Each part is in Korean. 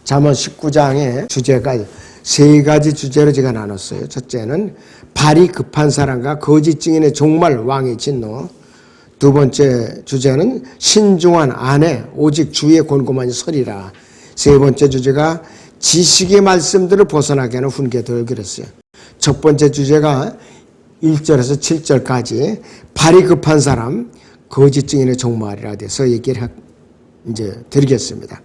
잠언 19장의 주제가 세 가지 주제로 제가 나눴어요. 첫째는 발이 급한 사람과 거짓 증인의 종말 왕의 진노. 두 번째 주제는 신중한 아내 오직 주의 곤고만이 서리라. 세 번째 주제가 지식의 말씀들을 벗어나게 하는 훈계들 그랬어요. 첫 번째 주제가 1절에서 7절까지 발이 급한 사람 거짓 증인의 종말이라 돼서 얘기를 이제 드리겠습니다.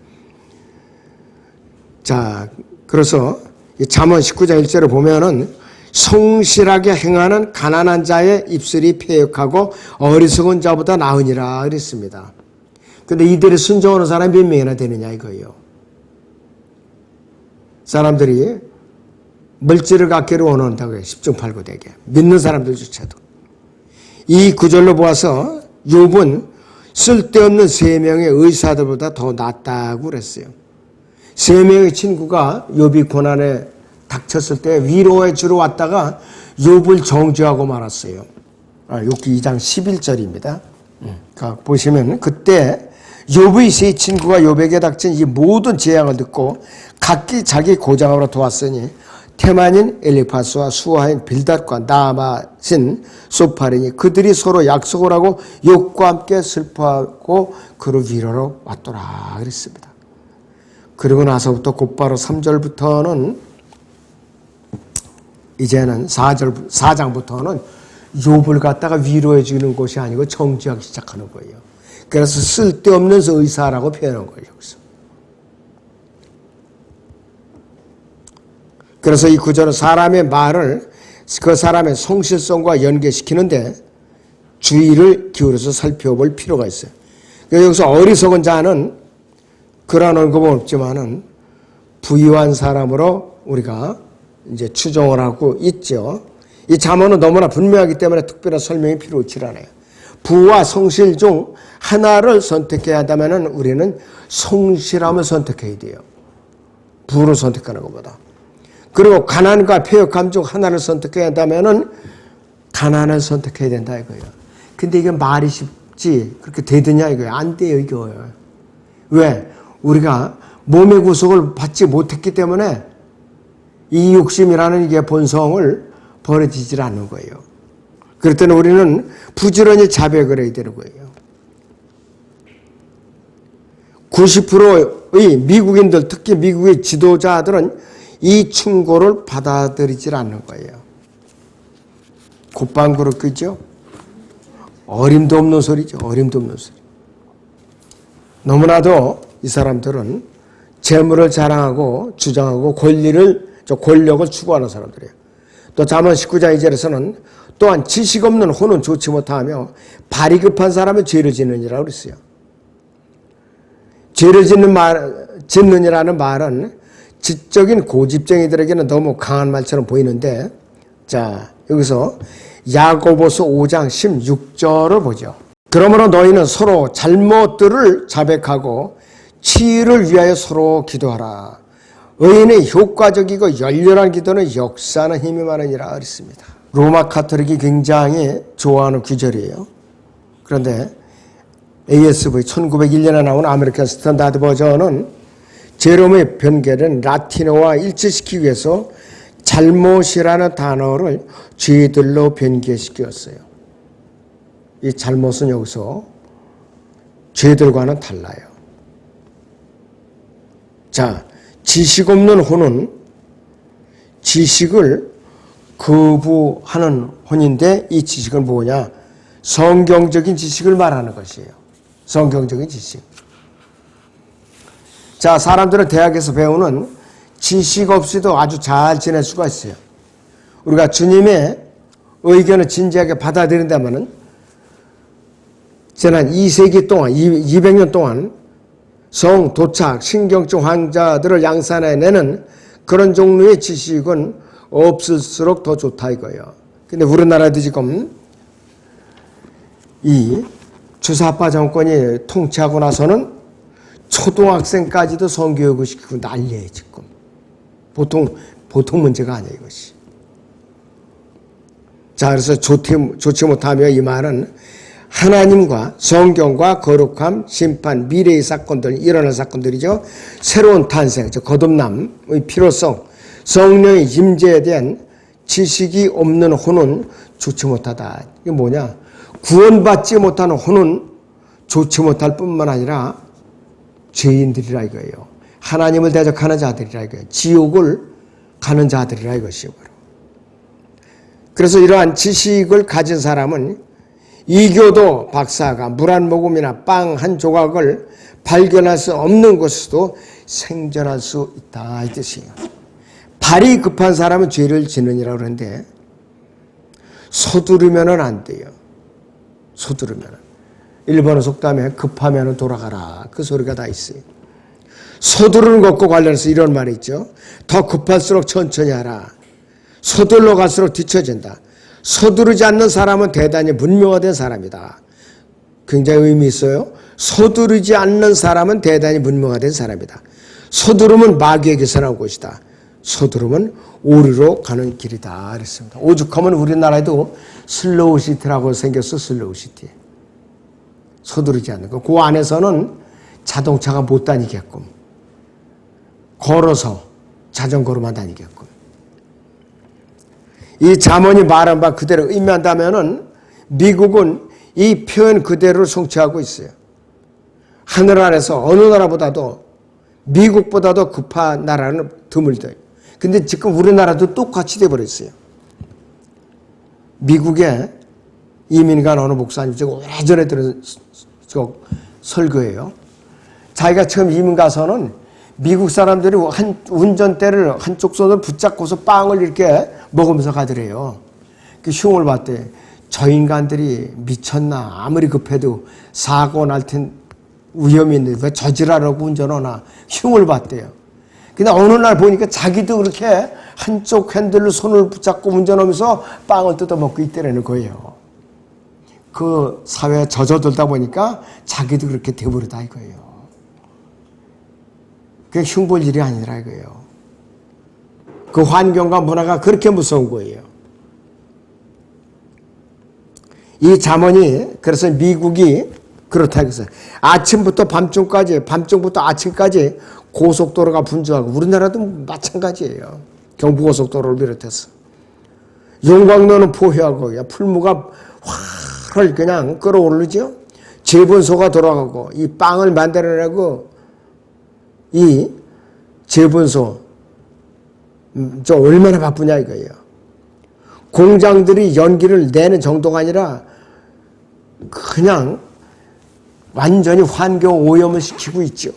자, 그래서 잠언 19장 1절을 보면은 성실하게 행하는 가난한 자의 입술이 패역하고 어리석은 자보다 나으니라 그랬습니다. 그런데 이들이 순종하는 사람이 몇 명이나 되느냐 이거예요. 사람들이 물질을 갖기를 원한다고 해요. 10중 8구 되게. 믿는 사람들조차도. 이 구절로 보아서 욥은 쓸데없는 3명의 의사들보다 더 낫다고 그랬어요. 3명의 친구가 욥이 고난에 닥쳤을 때 위로해 주러 왔다가 욥을 정죄하고 말았어요. 욥기 2장 11절입니다. 그러니까 보시면 그때 욥의 세 친구가 욥에게 닥친 이 모든 재앙을 듣고 각기 자기 고장으로 도왔으니 테만인 엘리파스와 수아인 빌닷과 나아마신 소파리니 그들이 서로 약속을 하고 욥과 함께 슬퍼하고 그를 위로로 왔더라 그랬습니다. 그리고 나서부터 곧바로 3절부터는 이제는 4장부터는 욥을 갖다가 위로해 주는 것이 아니고 정죄하기 시작하는 거예요. 그래서 쓸데없는 의사라고 표현한 거예요. 그래서 이 구절은 사람의 말을 그 사람의 성실성과 연계시키는데 주의를 기울여서 살펴볼 필요가 있어요. 여기서 어리석은 자는 그러한 언급은 없지만은 부유한 사람으로 우리가 이제 추정을 하고 있죠. 이 잠언은 너무나 분명하기 때문에 특별한 설명이 필요치 않아요. 부와 성실 중 하나를 선택해야 한다면 우리는 성실함을 선택해야 돼요. 부를 선택하는 것보다. 그리고 가난과 패역함 중 하나를 선택해야 한다면 가난을 선택해야 된다 이거예요. 근데 이게 말이 쉽지 그렇게 되느냐 이거예요. 안 돼요 이거예요. 왜? 우리가 몸의 구속을 받지 못했기 때문에 이 욕심이라는 이게 본성을 버려지질 않는 거예요. 그럴 때는 우리는 부지런히 자백을 해야 되는 거예요. 90%의 미국인들, 특히 미국의 지도자들은 이 충고를 받아들이질 않는 거예요. 콧방구를 끄죠? 어림도 없는 소리죠. 어림도 없는 소리. 너무나도 이 사람들은 재물을 자랑하고 주장하고 권력을 추구하는 사람들이에요. 또 잠언 19장 2절에서는 또한 지식 없는 혼은 좋지 못하며 발이 급한 사람은 죄를 짓느니라고 그랬어요. 죄를 짓느니라는 말은 지적인 고집쟁이들에게는 너무 강한 말처럼 보이는데, 자, 여기서 야고보서 5장 16절을 보죠. 그러므로 너희는 서로 잘못들을 자백하고 치유를 위하여 서로 기도하라. 의인의 효과적이고 열렬한 기도는 역사하는 힘이 많으니라 그랬습니다. 로마 카톨릭이 굉장히 좋아하는 구절이에요. 그런데 ASV 1901년에 나온 아메리칸 스탠다드 버전은 제롬의 변개를 라틴어와 일치시키기 위해서 잘못이라는 단어를 죄들로 변개시켰어요. 이 잘못은 여기서 죄들과는 달라요. 자, 지식 없는 혼은 지식을 거부하는 혼인데 이 지식은 뭐냐? 성경적인 지식을 말하는 것이에요. 성경적인 지식. 자, 사람들은 대학에서 배우는 지식 없이도 아주 잘 지낼 수가 있어요. 우리가 주님의 의견을 진지하게 받아들인다면은 지난 2세기 동안, 200년 동안 성, 도착, 신경증 환자들을 양산해내는 그런 종류의 지식은 없을수록 더 좋다 이거예요. 근데 우리나라도 지금 이 주사파 정권이 통치하고 나서는 초등학생까지도 성교육을 시키고 난리예요 지금. 보통 문제가 아니에요 이것이. 자, 그래서 좋지 못하며 이 말은 하나님과 성경과 거룩함, 심판, 미래의 사건들, 일어날 사건들이죠. 새로운 탄생, 거듭남의 필요성, 성령의 임재에 대한 지식이 없는 혼은 좋지 못하다. 이게 뭐냐? 구원받지 못하는 혼은 좋지 못할 뿐만 아니라 죄인들이라 이거예요. 하나님을 대적하는 자들이라 이거예요. 지옥을 가는 자들이라 이것이요. 그래서 이러한 지식을 가진 사람은 이교도 박사가 물 한 모금이나 빵 한 조각을 발견할 수 없는 곳에서도 생존할 수 있다 이 뜻이에요. 발이 급한 사람은 죄를 지느니라고 그러는데 서두르면은 안 돼요. 서두르면은. 일본어 속담에 급하면은 돌아가라 그 소리가 다 있어요. 서두르는 것과 관련해서 이런 말이 있죠. 더 급할수록 천천히 하라. 서둘러 갈수록 뒤처진다. 서두르지 않는 사람은 대단히 문명화된 사람이다. 굉장히 의미 있어요. 서두르지 않는 사람은 대단히 문명화된 사람이다. 서두르면 마귀의 계산한 곳이다. 서두르면 오리로 가는 길이다. 그랬습니다. 오죽하면 우리나라에도 슬로우시티라고 생겼어. 슬로우시티. 서두르지 않는 거. 그 안에서는 자동차가 못 다니게끔 걸어서 자전거로만 다니게끔. 이 잠언이 말한 바 그대로 의미한다면은 미국은 이 표현 그대로를 성취하고 있어요. 하늘 아래서 어느 나라보다도 미국보다도 급한 나라는 드물대요. 근데 지금 우리나라도 똑같이 돼버렸어요. 미국에 이민 간 어느 목사님, 제가 오래전에 들은 설교예요. 자기가 처음 이민 가서는 미국 사람들이 운전대를 한쪽 손으로 붙잡고서 빵을 이렇게 먹으면서 가더래요. 그 흉을 봤대. 저 인간들이 미쳤나? 아무리 급해도 사고 날 텐 위험이 있는데 왜 저지랄하고 운전하나? 흉을 봤대요. 근데 어느 날 보니까 자기도 그렇게 한쪽 핸들로 손을 붙잡고 운전하면서 빵을 뜯어먹고 있더라는 거예요. 그 사회에 젖어들다 보니까 자기도 그렇게 돼버리다 이거예요. 그게 흉볼 일이 아니라 이거예요. 그 환경과 문화가 그렇게 무서운 거예요. 이 잠언이 그래서 미국이 그렇다 해서 아침부터 밤중까지, 밤중부터 아침까지 고속도로가 분주하고 우리나라도 마찬가지예요. 경부고속도로를 비롯해서 용광로는 포효하고 풀무가 활을 그냥 끌어오르죠. 재분소가 돌아가고 이 빵을 만들어내고 이 재분소 저 얼마나 바쁘냐 이거예요. 공장들이 연기를 내는 정도가 아니라 그냥 완전히 환경 오염을 시키고 있죠.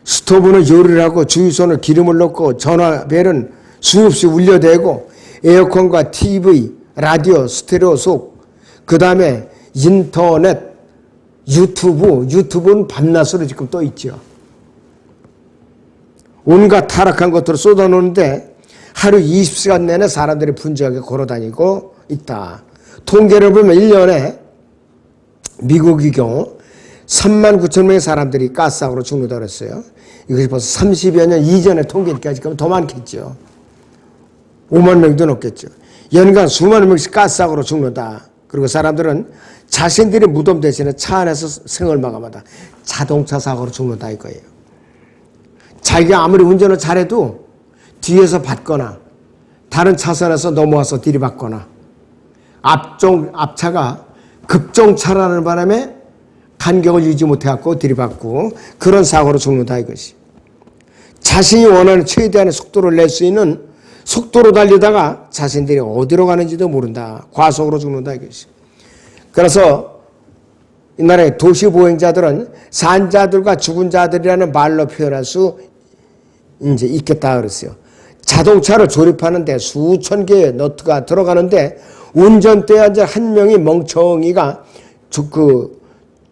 스토브는 요리를 하고 주유소는 기름을 넣고 전화벨은 수없이 울려대고 에어컨과 TV, 라디오, 스테레오 속, 그 다음에 인터넷, 유튜브는 밤낮으로 지금 떠 있죠. 온갖 타락한 것들을 쏟아놓는데 하루 20시간 내내 사람들이 분주하게 걸어다니고 있다. 통계를 보면 1년에 미국의 경우 3만 9천 명의 사람들이 가스학으로 죽는다고 그랬어요. 이것이 벌써 30여 년 이전의 통계니까 지금 더 많겠죠. 5만 명도 넘겠죠. 연간 수만 명씩 가스학으로 죽는다. 그리고 사람들은 자신들이 무덤 대신에 차 안에서 생을 마감하다. 자동차 사고로 죽는다 이거예요. 자기가 아무리 운전을 잘해도 뒤에서 받거나 다른 차선에서 넘어와서 들이받거나 앞차가 급정차라는 바람에 간격을 유지 못해갖고 들이받고 그런 사고로 죽는다 이것이. 자신이 원하는 최대한의 속도를 낼 수 있는 속도로 달리다가 자신들이 어디로 가는지도 모른다. 과속으로 죽는다 이것이. 그래서 옛날에 도시보행자들은 산자들과 죽은 자들이라는 말로 표현할 수 이제 있겠다 그랬어요. 자동차를 조립하는데 수천 개의 너트가 들어가는데 운전대에 앉아 한 명이 멍청이가 그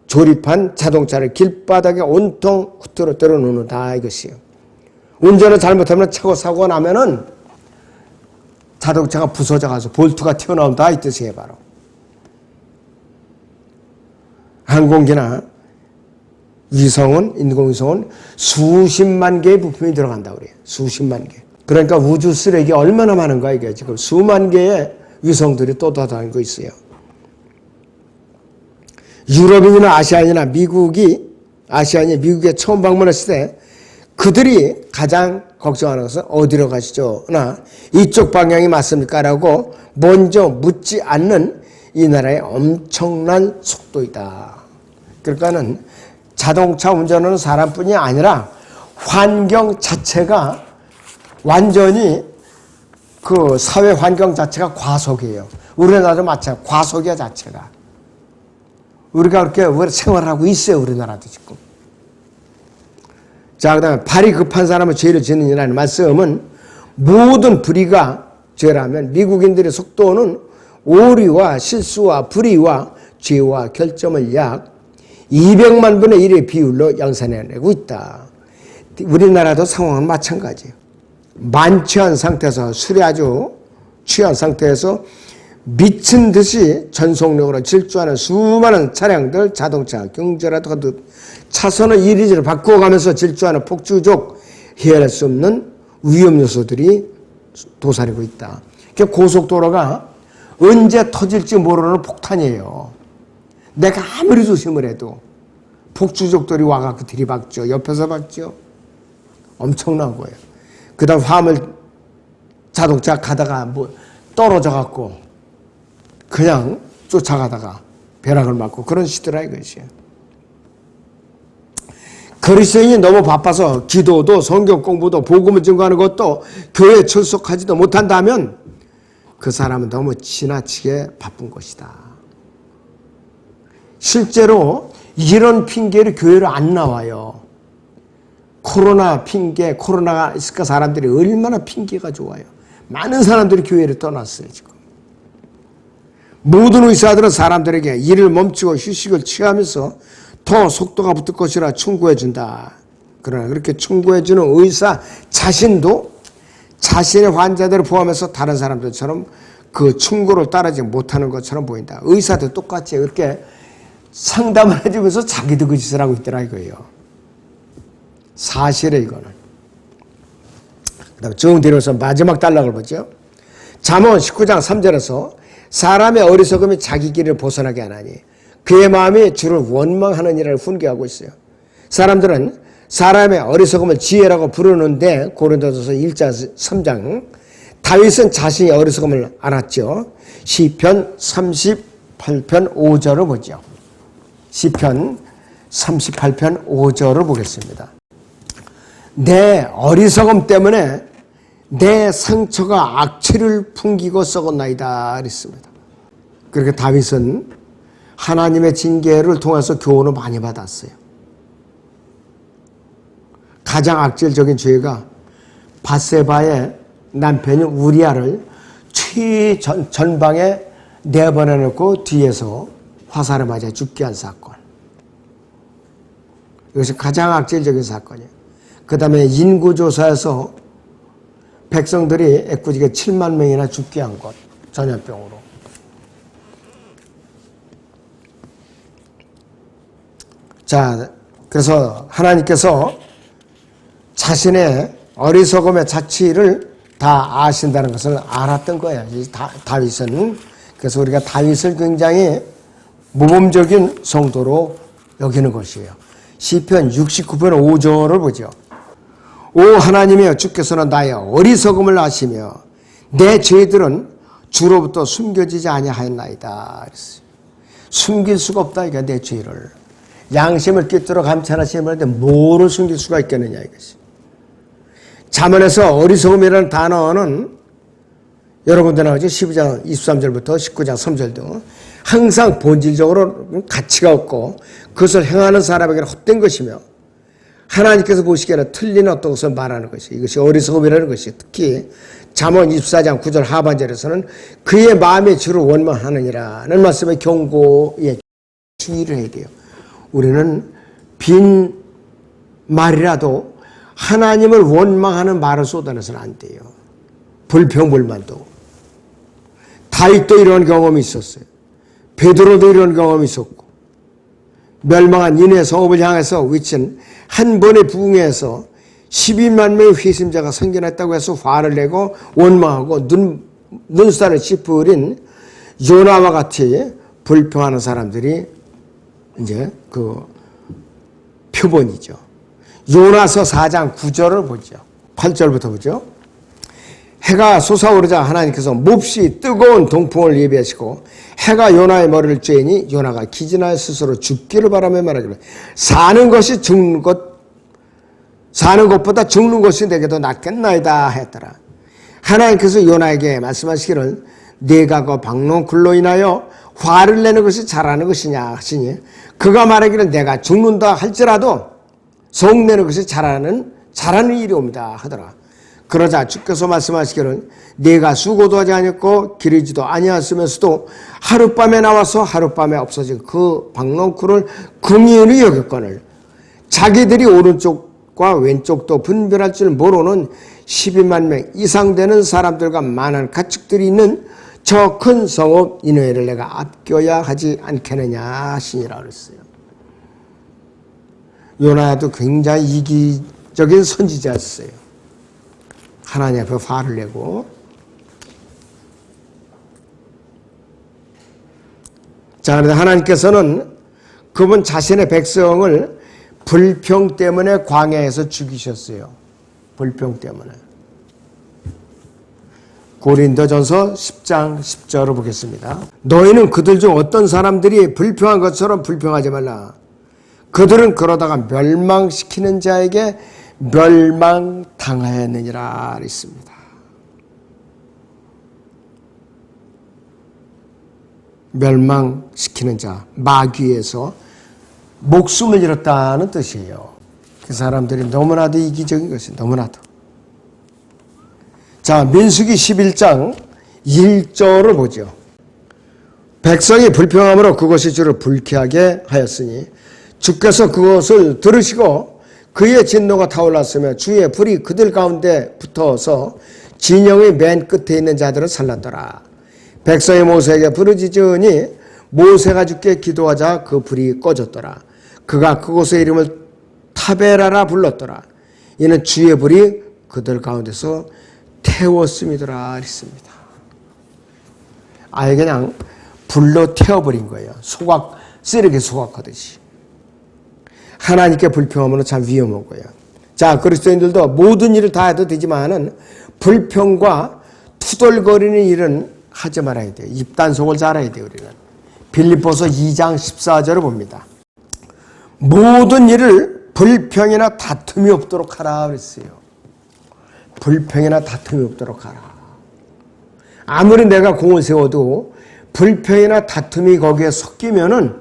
조립한 자동차를 길바닥에 온통 후트로 때려놓는다 이것이요. 운전을 잘못하면 차고 사고가 나면은 자동차가 부서져가서 볼트가 튀어나온다 이 뜻이에요 바로. 항공기나 위성은 인공위성은 수십만 개의 부품이 들어간다고 그래요. 수십만 개. 그러니까 우주 쓰레기 얼마나 많은가 이게 지금 수만 개의 위성들이 또 돌아다니고 있어요. 유럽인이나 아시아인이나 아시아인이 미국에 처음 방문했을 때 그들이 가장 걱정하는 것은 어디로 가시죠? 나 이쪽 방향이 맞습니까? 라고 먼저 묻지 않는 이 나라의 엄청난 속도이다. 그러니까는 자동차 운전하는 사람뿐이 아니라 환경 자체가 완전히 그 사회 환경 자체가 과속이에요. 우리나라도 마찬가지, 과속이야 자체가. 우리가 그렇게 생활하고 있어요, 우리나라도 지금. 자, 그 다음에 발이 급한 사람은 죄를 짓느니라는 말씀은 모든 불의가 죄라면 미국인들의 속도는 오류와 실수와 불의와 죄와 결점을 약 200만 분의 1의 비율로 양산해내고 있다. 우리나라도 상황은 마찬가지예요. 만취한 상태에서 술이 아주 취한 상태에서 미친 듯이 전속력으로 질주하는 수많은 차량들, 자동차, 경제라도 하듯 차선의 이리지를 바꾸어가면서 질주하는 폭주족, 헤아릴 수 없는 위험 요소들이 도사리고 있다. 고속도로가 언제 터질지 모르는 폭탄이에요. 내가 아무리 조심을 해도 폭주족들이 와갖고 들이박죠. 옆에서 박죠. 엄청난 거예요. 그 다음 화물 자동차 가다가 떨어져갖고 그냥 쫓아가다가 벼락을 맞고 그런 시대라 이것이에요. 그리스도인이 너무 바빠서 기도도 성경 공부도 복음을 증거하는 것도 교회에 출석하지도 못한다면 그 사람은 너무 지나치게 바쁜 것이다. 실제로 이런 핑계로 교회로 안 나와요. 코로나 핑계, 코로나가 있을까 사람들이 얼마나 핑계가 좋아요. 많은 사람들이 교회를 떠났어요, 지금. 모든 의사들은 사람들에게 일을 멈추고 휴식을 취하면서 더 속도가 붙을 것이라 충고해 준다. 그러나 그렇게 충고해 주는 의사 자신도 자신의 환자들을 포함해서 다른 사람들처럼 그 충고를 따르지 못하는 것처럼 보인다. 의사도 똑같이 그렇게 상담을 해주면서 자기도 그 짓을 하고 있더라 이거예요. 사실에 이거는. 그 다음에 쭉 내려서 마지막 단락을 보죠. 잠언 19장 3절에서 사람의 어리석음이 자기 길을 벗어나게 하나니 그의 마음이 주를 원망하는 일을 훈계하고 있어요. 사람들은 사람의 어리석음을 지혜라고 부르는데 고린도전서 1장 3장 다윗은 자신의 어리석음을 알았죠. 시편 38편 5절을 보죠. 시편 38편 5절을 보겠습니다. 내 어리석음 때문에 내 상처가 악취를 풍기고 썩었나이다 그랬습니다. 그렇게 다윗은 하나님의 징계를 통해서 교훈을 많이 받았어요. 가장 악질적인 죄가 밧세바의 남편인 우리아를 전방에 내보내놓고 뒤에서 화살을 맞아 죽게 한 사건. 이것이 가장 악질적인 사건이에요. 그 다음에 인구조사에서 백성들이 애꿎이게 7만 명이나 죽게 한 것, 전염병으로. 자, 그래서 하나님께서 자신의 어리석음의 자취를 다 아신다는 것을 알았던 거예요. 다윗은. 그래서 우리가 다윗을 굉장히 모범적인 성도로 여기는 것이에요. 시편 69편 5절을 보죠. 오 하나님이여 주께서는 나의 어리석음을 아시며 내 죄들은 주로부터 숨겨지지 아니하였나이다. 숨길 수가 없다 이거 내 죄를. 양심을 꿰뚫어 감찰하시는 분한테 뭐를 숨길 수가 있겠느냐 이것이. 잠언에서 어리석음이라는 단어는 여러 군데 나오죠. 12장 23절부터 19장 3절도 항상 본질적으로 가치가 없고 그것을 행하는 사람에게는 헛된 것이며 하나님께서 보시기에는 틀린 어떤 것을 말하는 것이 이것이 어리석음이라는 것이 특히 잠언 24장 9절 하반절에서는 그의 마음의 주를 원망하느니라는 말씀의 경고에 주의를 해야 돼요. 우리는 빈 말이라도 하나님을 원망하는 말을 쏟아내서는 안 돼요. 불평불만도. 다윗도 이런 경험이 있었어요. 베드로도 이런 경험이 있었고 멸망한 니네 성읍을 향해서 위친 한 번의 부흥회에서 12만 명의 회심자가 생겨났다고 해서 화를 내고 원망하고 눈살을 찌푸린 요나와 같이 불평하는 사람들이 이제 그 표본이죠. 요나서 4장 9절을 보죠. 8절부터 보죠. 해가 솟아오르자 하나님께서 몹시 뜨거운 동풍을 예비하시고 해가 요나의 머리를 쬐니 요나가 기진하여 스스로 죽기를 바라며 말하기를 사는 것보다 죽는 것이 내게도 낫겠나이다 했더라. 하나님께서 요나에게 말씀하시기를 네가 그 박농쿨로 인하여 화를 내는 것이 잘하는 것이냐 하시니 그가 말하기를 내가 죽는다 할지라도 성내는 것이 잘하는 일이옵니다 하더라. 그러자 주께서 말씀하시기를 네가 수고도 하지 아니었고 기르지도 아니었으면서도 하룻밤에 나와서 하룻밤에 없어진 그 박농쿨을 긍휼히 여겼거늘 자기들이 오른쪽과 왼쪽도 분별할 줄 모르는 12만 명 이상 되는 사람들과 많은 가축들이 있는 저 큰 성읍 니느웨를 내가 아껴야 하지 않겠느냐 하시니라 그랬어요. 요나도 굉장히 이기적인 선지자였어요. 하나님 앞에 화를 내고. 자, 그런데 하나님께서는 그분 자신의 백성을 불평 때문에 광야에서 죽이셨어요. 불평 때문에. 고린도전서 10장 10절을 보겠습니다. 너희는 그들 중 어떤 사람들이 불평한 것처럼 불평하지 말라. 그들은 그러다가 멸망시키는 자에게 멸망당하였느니라 했습니다. 멸망시키는 자, 마귀에서 목숨을 잃었다는 뜻이에요. 그 사람들이 너무나도 이기적인 것이 너무나도. 자, 민수기 11장 1절을 보죠. 백성이 불평함으로 그것이 주를 불쾌하게 하였으니 주께서 그것을 들으시고 그의 진노가 타올랐으며 주의 불이 그들 가운데 붙어서 진영의 맨 끝에 있는 자들을 살랐더라. 백성이 모세에게 부르짖으니 모세가 주께 기도하자 그 불이 꺼졌더라. 그가 그곳의 이름을 타베라라 불렀더라. 이는 주의 불이 그들 가운데서 태웠음이더라 했습니다. 아예 그냥 불로 태워버린 거예요. 쓰레기 소각하듯이. 하나님께 불평하면 참 위험한 거예요. 자, 그리스도인들도 모든 일을 다 해도 되지만은 불평과 투덜거리는 일은 하지 말아야 돼요. 입단속을 잘해야 돼요, 우리는. 빌립보서 2장 14절을 봅니다. 모든 일을 불평이나 다툼이 없도록 하라 그랬어요. 불평이나 다툼이 없도록 하라. 아무리 내가 공을 세워도 불평이나 다툼이 거기에 섞이면은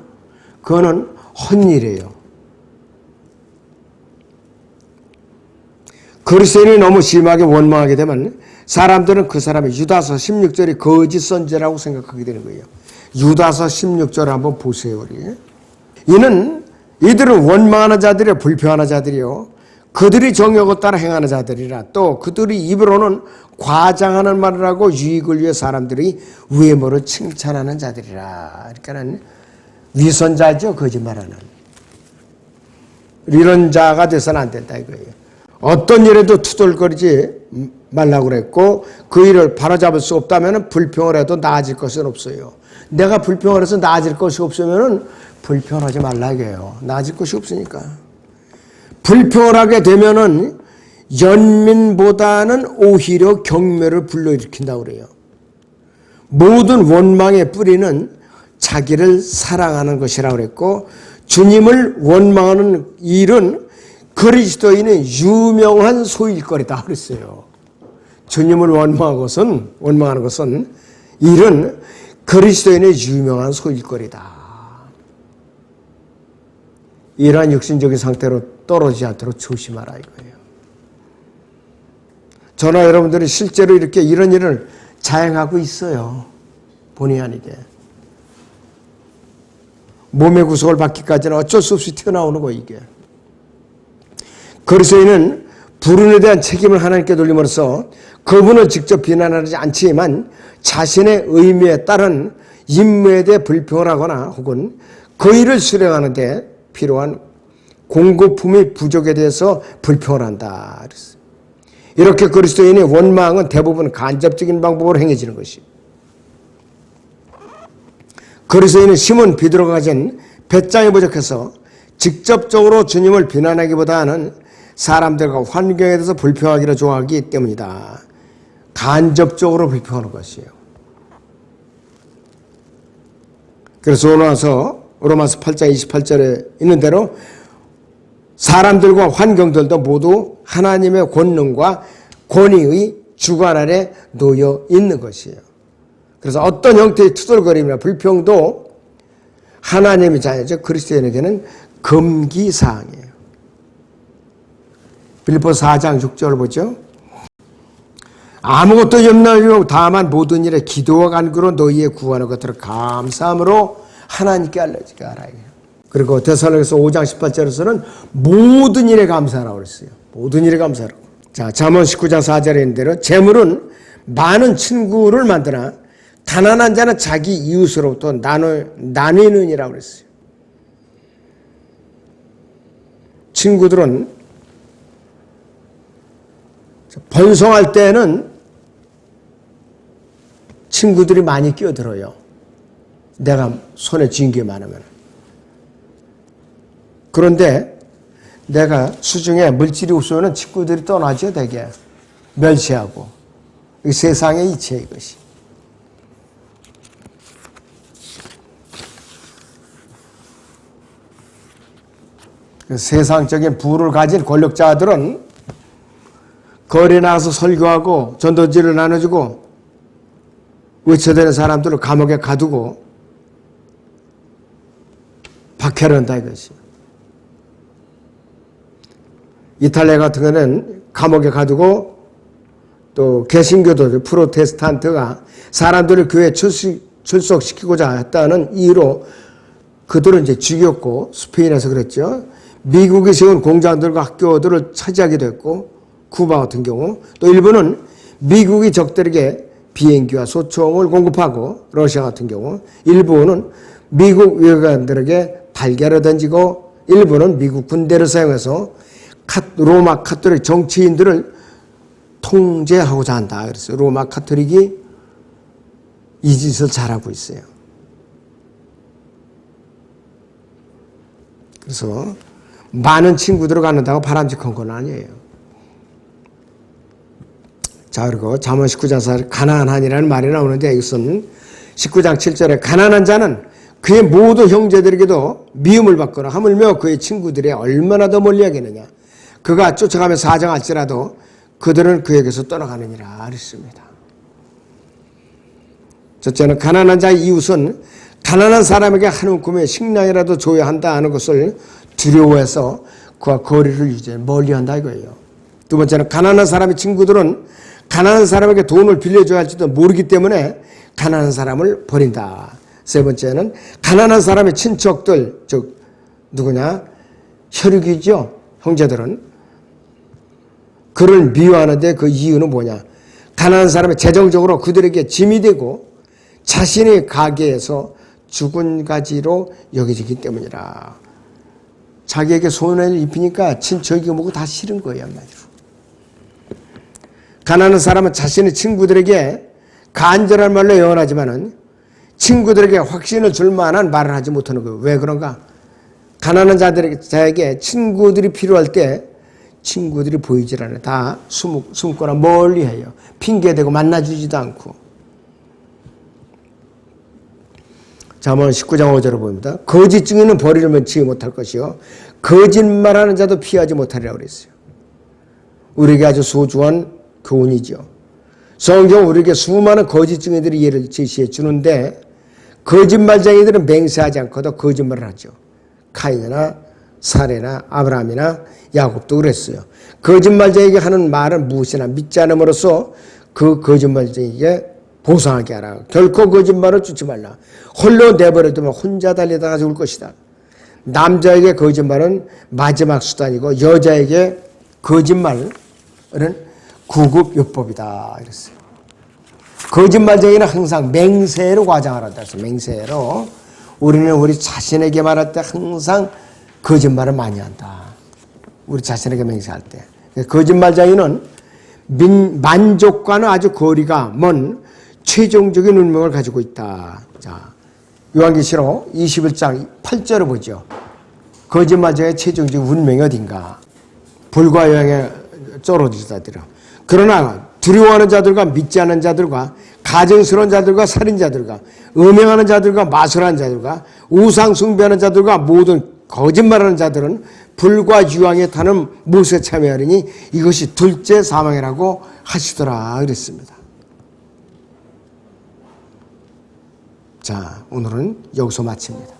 그거는 헛일이에요. 그리스도인이 너무 심하게 원망하게 되면 사람들은 그 사람이 유다서 16절이 거짓 선지라고 생각하게 되는 거예요. 유다서 16절을 한번 보세요. 우리. 이들은 원망하는 자들이요 불평하는 자들이요 그들이 정욕을 따라 행하는 자들이라 또 그들이 입으로는 과장하는 말을 하고 유익을 위해 사람들이 외모를 칭찬하는 자들이라. 그러니까는 위선자죠. 거짓말하는. 이런 자가 돼서는 안 된다 이거예요. 어떤 일에도 투덜거리지 말라고 그랬고 그 일을 바로잡을 수 없다면 불평을 해도 나아질 것은 없어요. 내가 불평을 해서 나아질 것이 없으면 불평하지 말라고 해요. 나아질 것이 없으니까. 불평을 하게 되면은 연민보다는 오히려 경멸을 불러일으킨다고 그래요. 모든 원망의 뿌리는 자기를 사랑하는 것이라고 그랬고 것을 원망하는 일은 그리스도인의 유명한 소일거리다 그랬어요. 주님을 원망하는 것은 일은 그리스도인의 유명한 소일거리다. 이러한 육신적인 상태로 떨어지지 않도록 조심하라 이거예요. 저나 여러분들이 실제로 이렇게 이런 일을 자행하고 있어요. 본의 아니게. 몸의 구속을 받기까지는 어쩔 수 없이 튀어나오는 거 이게. 그리스도인은 불운에 대한 책임을 하나님께 돌림으로써 그분을 직접 비난하지 않지만 자신의 의미에 따른 임무에 대해 불평을 하거나 혹은 그 일을 수행하는 데 필요한 공급품의 부족에 대해서 불평을 한다. 이렇게 그리스도인의 원망은 대부분 간접적인 방법으로 행해지는 것이. 그리스도인은 시몬 베드로가 가진 배짱이 부족해서 직접적으로 주님을 비난하기보다는 사람들과 환경에 대해서 불평하기를 좋아하기 때문이다. 간접적으로 불평하는 것이에요. 그래서 로마서 8장 28절에 있는 대로 사람들과 환경들도 모두 하나님의 권능과 권위의 주관 아래 놓여 있는 것이에요. 그래서 어떤 형태의 투덜거림이나 불평도 하나님의 자녀죠. 그리스도인에게는 금기사항이에요. 빌립보서 4장 6절 보죠. 아무것도 염려하지 말고 다만 모든 일에 기도와 간구로 너희의 구하는 것들을 감사함으로 하나님께 알려지게 하라. 그리고 데살로니가서 5장 18절에서는 모든 일에 감사하라고 그랬어요. 모든 일에 감사하라고. 자, 잠언 19장 4절에 있는 대로 재물은 많은 친구를 만드나 가난한 자는 자기 이웃으로부터 나뉘느니라고 그랬어요. 친구들은 번성할 때는 친구들이 많이 끼어들어요. 내가 손에 쥔 게 많으면. 그런데 내가 수중에 물질이 없으면 친구들이 떠나죠, 되게. 멸시하고. 이 세상의 이치에 이것이. 세상적인 부를 가진 권력자들은 거리에 나가서 설교하고 전도지를 나눠주고 외쳐대는 사람들을 감옥에 가두고 박해를 한다 이것이. 이탈리아 같은 경우는 감옥에 가두고 또 개신교도들 프로테스탄트가 사람들을 교회에 출석시키고자 했다는 이유로 그들은 이제 죽였고, 스페인에서 그랬죠. 미국이 세운 공장들과 학교들을 차지하기도 했고, 쿠바 같은 경우, 또 일본은 미국이 적들에게 비행기와 소총을 공급하고, 러시아 같은 경우 일본은 미국 외교관들에게 달걀을 던지고, 일본은 미국 군대를 사용해서 로마 카톨릭 정치인들을 통제하고자 한다. 그래서 로마 카톨릭이 이 짓을 잘하고 있어요. 그래서 많은 친구들을 갖는다고 바람직한 건 아니에요. 자, 그리고 잠언 19장 4절 가난한이라는 말이 나오는데 이것은 19장 7절에 가난한 자는 그의 모든 형제들에게도 미움을 받거나 하물며 그의 친구들이 얼마나 더 멀리하겠느냐. 그가 쫓아가며 사정할지라도 그들은 그에게서 떠나가느니라 그랬습니다. 첫째는 가난한 자의 이웃은 가난한 사람에게 한 움큼의 식량이라도 줘야 한다 하는 것을 두려워해서 그와 거리를 유지해 멀리한다 이거예요. 두 번째는 가난한 사람의 친구들은 가난한 사람에게 돈을 빌려줘야 할지도 모르기 때문에 가난한 사람을 버린다. 세 번째는 가난한 사람의 친척들, 즉 누구냐? 혈육이죠. 형제들은 그를 미워하는데 그 이유는 뭐냐? 가난한 사람이 재정적으로 그들에게 짐이 되고 자신의 가게에서 죽은 가지로 여겨지기 때문이라. 자기에게 손해를 입히니까 친척이 뭐고 다 싫은 거예요, 한마디로. 가난한 사람은 자신의 친구들에게 간절한 말로 애원하지만은 친구들에게 확신을 줄 만한 말을 하지 못하는 거예요. 왜 그런가? 가난한 자에게 친구들이 필요할 때 친구들이 보이질 않아요. 다 숨거나 멀리 해요. 핑계대고 만나주지도 않고. 잠언 19장 5절을 봅니다. 거짓 증인은 벌이를 면치 못할 것이요 거짓말하는 자도 피하지 못하리라고 그랬어요. 우리에게 아주 소중한 교훈이죠. 성경 우리에게 수많은 거짓 증인들이 예를 제시해 주는데 거짓말쟁이들은 맹세하지 않고도 거짓말을 하죠. 카인이나 사레나 아브라함이나 야곱도 그랬어요. 거짓말쟁이에게 하는 말은 무엇이나 믿지 않음으로써 그 거짓말쟁이에게 보상하게 하라. 결코 거짓말을 쫓지 말라. 홀로 내버려두면 혼자 달리다가 죽을 것이다. 남자에게 거짓말은 마지막 수단이고 여자에게 거짓말은 구급요법이다. 이랬어요. 거짓말쟁이는 항상 맹세로 과장하란다. 그래서 맹세로 우리는 우리 자신에게 말할 때 항상 거짓말을 많이 한다. 우리 자신에게 맹세할 때. 거짓말쟁이는 만족과는 아주 거리가 먼 최종적인 운명을 가지고 있다. 자, 요한계시록 21장 8절을 보죠. 거짓말자의 최종적 운명이 어딘가. 불과 영에 쫄아들 자들아. 그러나 두려워하는 자들과 믿지 않는 자들과 가증스러운 자들과 살인자들과 음행하는 자들과 마술하는 자들과 우상 숭배하는 자들과 모든 거짓말하는 자들은 불과 유황에 타는 못에 참여하리니 이것이 둘째 사망이라고 하시더라 그랬습니다. 자, 오늘은 여기서 마칩니다.